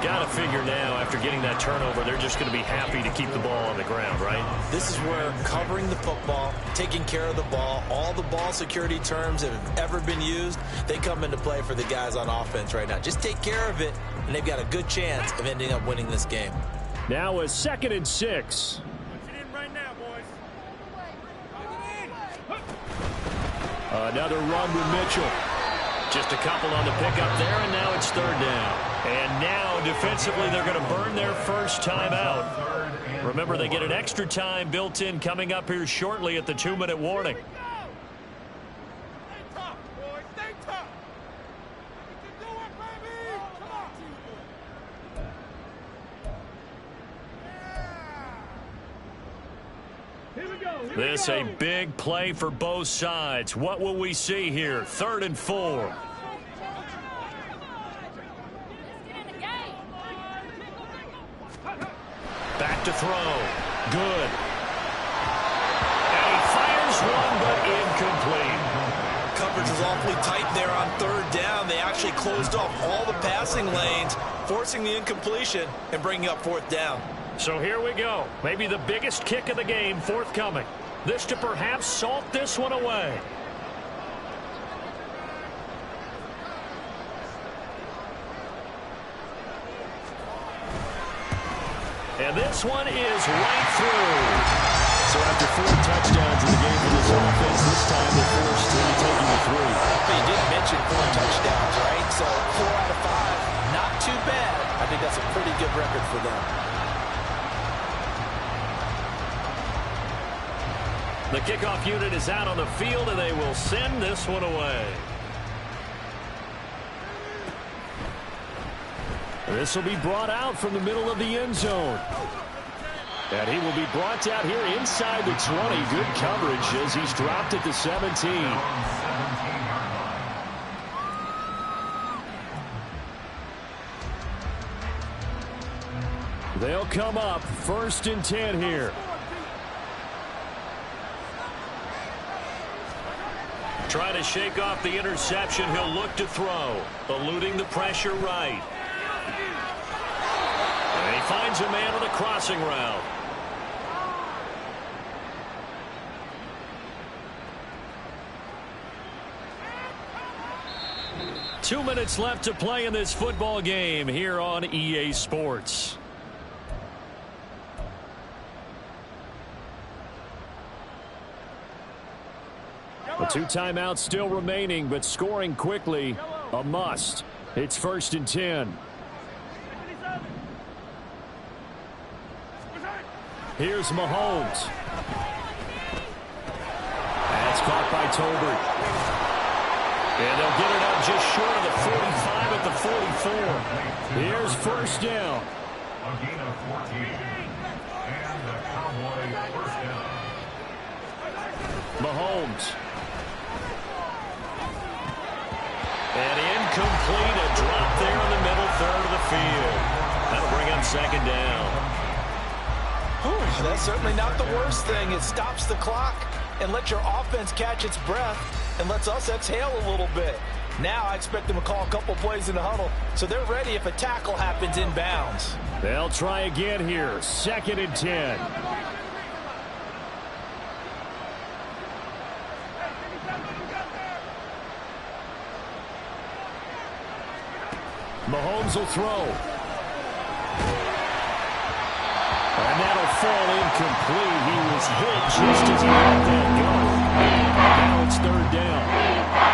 Speaker 1: Got to figure now, after getting that turnover, they're just going to be happy to keep the ball on the ground, right?
Speaker 2: This is where covering the football, taking care of the ball, all the ball security terms that have ever been used, they come into play for the guys on offense right now. Just take care of it, and they've got a good chance of ending up winning this game.
Speaker 6: Now a 2nd and 6. Another run with Mitchell.
Speaker 1: Just a couple on the pickup there, and now it's 3rd down. And now, defensively, they're going to burn their first time out. Remember, they get an extra time built in coming up here shortly at the 2-minute warning. This a big play for both sides. What will we see here? 3rd and 4. Back to throw. Good. And he fires one, but incomplete.
Speaker 2: Coverage was awfully tight there on 3rd down. They actually closed off all the passing lanes, forcing the incompletion and bringing up 4th down.
Speaker 1: So here we go. Maybe the biggest kick of the game forthcoming. This to perhaps salt this one away. And this one is right through.
Speaker 6: So after 4 touchdowns in the game for this offense, this time they're forced to taking the 3.
Speaker 2: But you did mention 4 touchdowns, right? So 4 out of 5, not too bad. I think that's a pretty good record for them.
Speaker 1: The kickoff unit is out on the field, and they will send this one away.
Speaker 6: This will be brought out from the middle of the end zone. And he will be brought out here inside the 20. Good coverage as he's dropped at the 17. They'll come up 1st and 10 here.
Speaker 1: Trying to shake off the interception. He'll look to throw. Eluding the pressure right. And he finds a man on a crossing route. Two minutes left to play in this football game here on EA Sports. Well, 2 timeouts still remaining, but scoring quickly, a must. It's 1st and 10. Here's Mahomes. That's caught by Tolbert. And they'll get it up just short of the 45 at the 44. Here's 1st down.
Speaker 5: A gain of 14. And the Cowboys 1st down.
Speaker 1: Mahomes. And incomplete, a drop there in the middle third of the field. That'll bring up 2nd down.
Speaker 2: Whew, that's certainly not the worst thing. It stops the clock and lets your offense catch its breath and lets us exhale a little bit. Now I expect them to call a couple plays in the huddle, so they're ready if a tackle happens inbounds.
Speaker 1: They'll try again here. 2nd and 10. Mahomes will throw. And that'll fall incomplete. He was hit just as he let that go. Now it's 3rd down.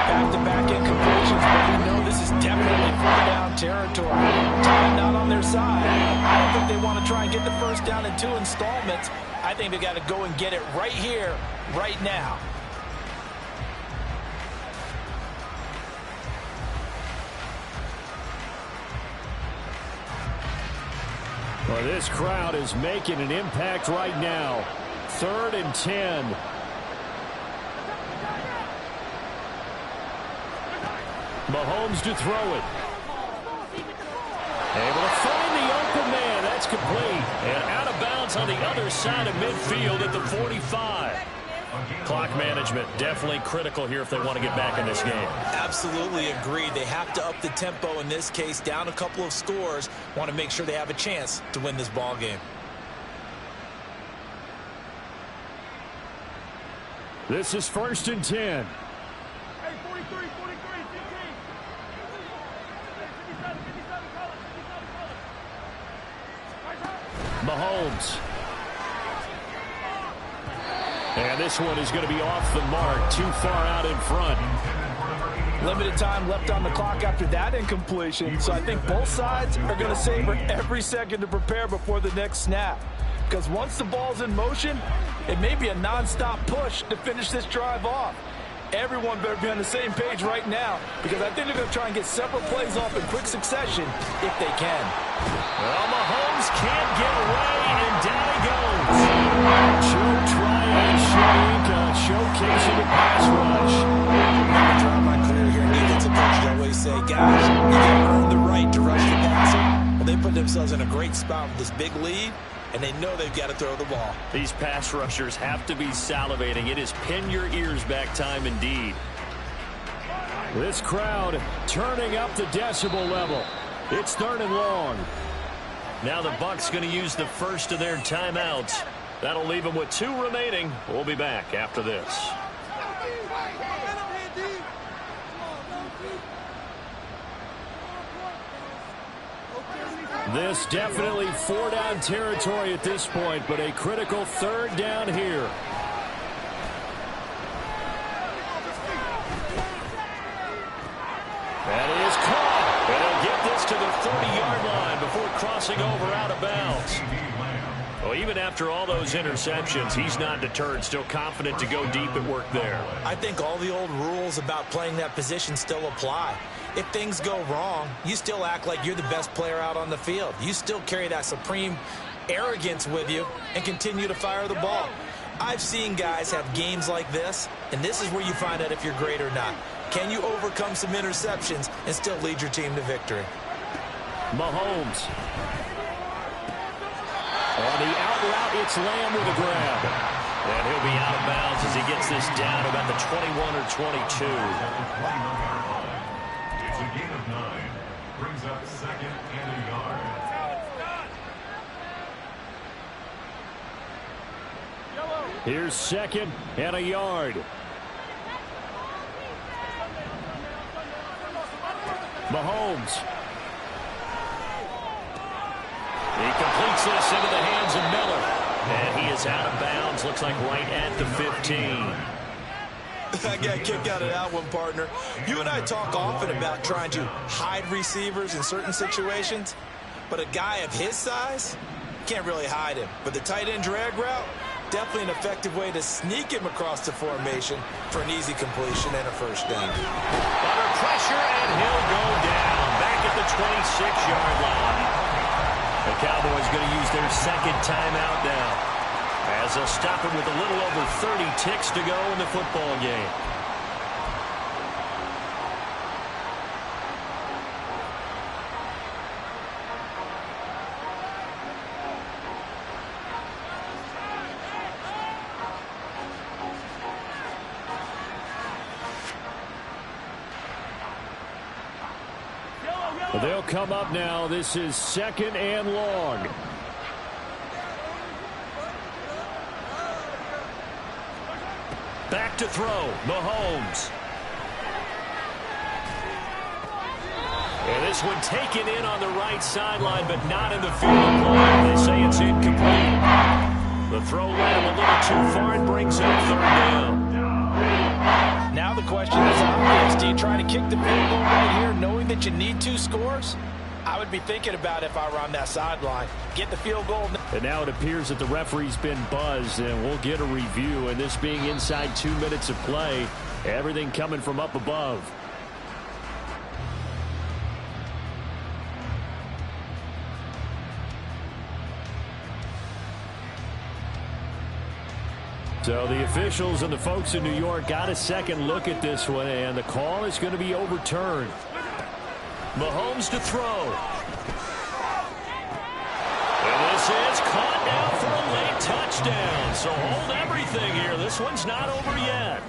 Speaker 2: Back-to-back incompletions, but we know this is definitely 4th down territory. Time not on their side. I don't think they want to try and get the 1st down in 2 installments. I think they got to go and get it right here, right now.
Speaker 1: Well, this crowd is making an impact right now. 3rd and 10. Mahomes to throw it. Able to find the open man. That's complete. And out of bounds on the other side of midfield at the 45. Clock management definitely critical here if they want to get back in this game.
Speaker 3: Absolutely agreed. They have to up the tempo in this case, down a couple of scores. Want to make sure they have a chance to win this ball game.
Speaker 1: This is 1st and 10.
Speaker 4: Hey, 43, 43, 15.
Speaker 1: Mahomes. And this one is going to be off the mark, too far out in front.
Speaker 2: Limited time left on the clock after that incompletion, so I think both sides are going to savor every second to prepare before the next snap. Because once the ball's in motion, it may be a non-stop push to finish this drive off. Everyone better be on the same page right now, because I think they're going to try and get several plays off in quick succession if they can.
Speaker 1: Well, Mahomes can't get away, and down he goes. Joe trying showcasing the pass rush.
Speaker 3: Throughout my career here, defensive coaches always say, guys, you got to earn the right to rush the passer. Well, they put themselves in a great spot with this big lead, and they know they've got to throw the ball.
Speaker 1: These pass rushers have to be salivating. It is pin your ears back time indeed. This crowd turning up the decibel level. It's 3rd and long. Now the Bucs going to use the first of their timeouts. That'll leave them with 2 remaining. We'll be back after this. This definitely 4-down territory at this point, but a critical 3rd down here. That is caught. And he'll get this to the 30-yard line before crossing over out of bounds. Well, even after all those interceptions, he's not deterred, still confident to go deep and work there.
Speaker 3: I think all the old rules about playing that position still apply. If things go wrong, you still act like you're the best player out on the field. You still carry that supreme arrogance with you and continue to fire the ball. I've seen guys have games like this, and this is where you find out if you're great or not. Can you overcome some interceptions and still lead your team to victory?
Speaker 1: Mahomes. On the out route, it's Lamb with a grab. And he'll be out of bounds as he gets this down about the 21 or 22.
Speaker 5: It's a gain of 9. Brings up 2nd and a yard.
Speaker 1: Here's 2nd and a yard. Mahomes. He completes this into the hands of Miller. And he is out of bounds. Looks like right at the 15.
Speaker 3: I got a kick out of that one, partner. You and I talk often about trying to hide receivers in certain situations, but a guy of his size can't really hide him. But the tight end drag route, definitely an effective way to sneak him across the formation for an easy completion and a first down.
Speaker 1: Under pressure, and he'll go down back at the 26-yard line. The Cowboys going to use their second timeout now, as they'll stop it with a little over 30 ticks to go in the football game.
Speaker 6: They'll come up now. This is 2nd and long.
Speaker 1: Back to throw, Mahomes. And this one taken in on the right sideline, but not in the field of play. They say it's incomplete. The throw led him a little too far and brings up 3rd down.
Speaker 2: Now the question is obvious. Do you try to kick the field goal right here knowing that you need 2 scores? I would be thinking about it if I were on that sideline. Get the field goal.
Speaker 6: And now it appears that the referee's been buzzed, and we'll get a review. And this being inside 2 minutes of play, everything coming from up above. So the officials and the folks in New York got a second look at this one, and the call is going to be overturned.
Speaker 1: Mahomes to throw. And this is caught now for a late touchdown. So hold everything here. This one's not over yet.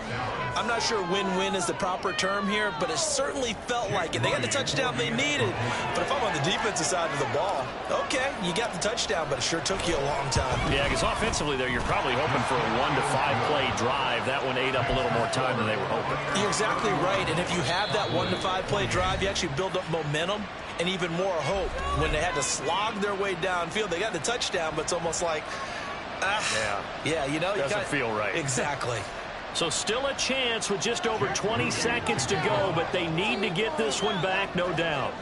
Speaker 3: I'm not sure win-win is the proper term here, but it certainly felt like it. They got the touchdown they needed. But if I'm on the defensive side of the ball, okay, you got the touchdown, but it sure took you a long time.
Speaker 1: Yeah, because offensively there, you're probably hoping for a 1 to 5 play drive. That one ate up a little more time than they were hoping.
Speaker 3: You're exactly right. And if you have that 1 to 5 play drive, you actually build up momentum and even more hope. When they had to slog their way downfield, they got the touchdown, but it's almost like, yeah, you know,
Speaker 1: doesn't feel right.
Speaker 3: Exactly.
Speaker 1: So still a chance with just over 20 seconds to go, but they need to get this one back, no doubt.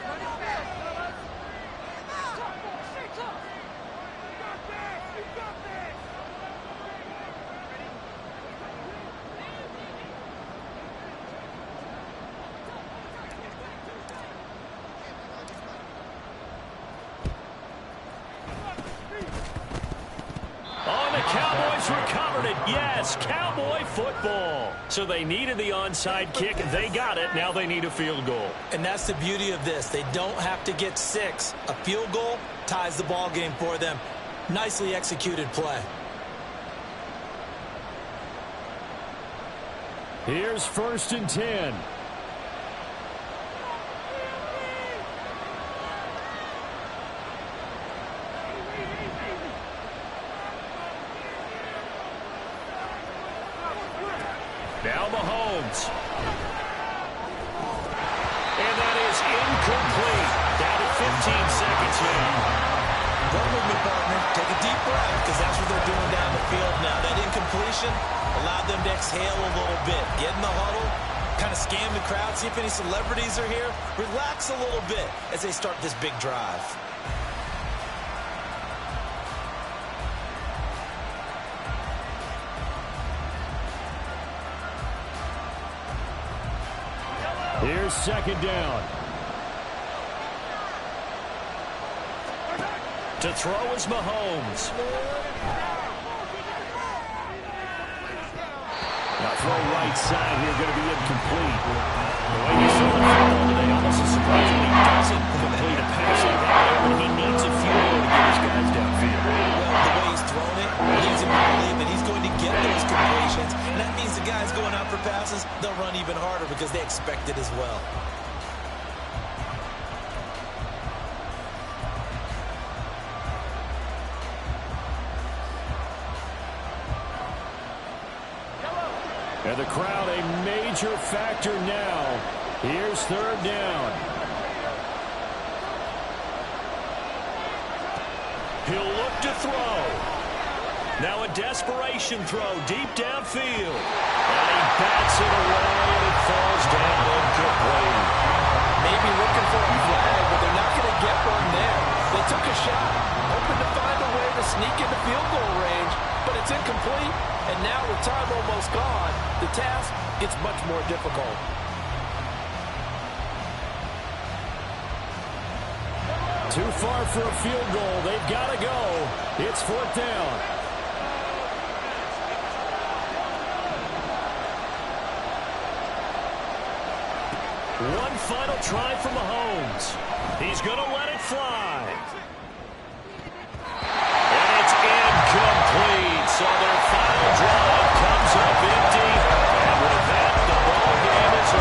Speaker 1: Cowboys recovered it. Yes, Cowboy football. So they needed the onside kick. They got it. Now they need a field goal.
Speaker 3: And that's the beauty of this. They don't have to get 6. A field goal ties the ball game for them. Nicely executed play.
Speaker 6: Here's 1st and 10.
Speaker 1: Now Mahomes. And that is incomplete. Down to 15 seconds now.
Speaker 3: Run with me, partner. Take a deep breath, because that's what they're doing down the field now. That incompletion allowed them to exhale a little bit. Get in the huddle, kind of scan the crowd, see if any celebrities are here. Relax a little bit as they start this big drive.
Speaker 6: Here's 2nd down.
Speaker 1: To throw is Mahomes.
Speaker 6: Now throw right side here, going to be incomplete. The way he's throwing the football today, almost a surprise when he doesn't complete a pass like that when he needs a few more to get his guys downfield.
Speaker 3: Well, the way he's thrown it leads him to believe that he's going to get those completions. And that means the guys going out for passes, they'll run even harder because they expect it as well.
Speaker 6: And the crowd a major factor now. Here's 3rd down.
Speaker 1: He'll look to throw. Now a desperation throw deep downfield. And he bats it away, and it falls down incomplete.
Speaker 2: Maybe looking for a flag, but they're not going to get one there. They took a shot, hoping to find a way to sneak into field goal range, but it's incomplete. And now with time almost gone, the task gets much more difficult.
Speaker 1: Too far for a field goal. They've got to go. It's 4th down. One final try for Mahomes. He's going to let it fly.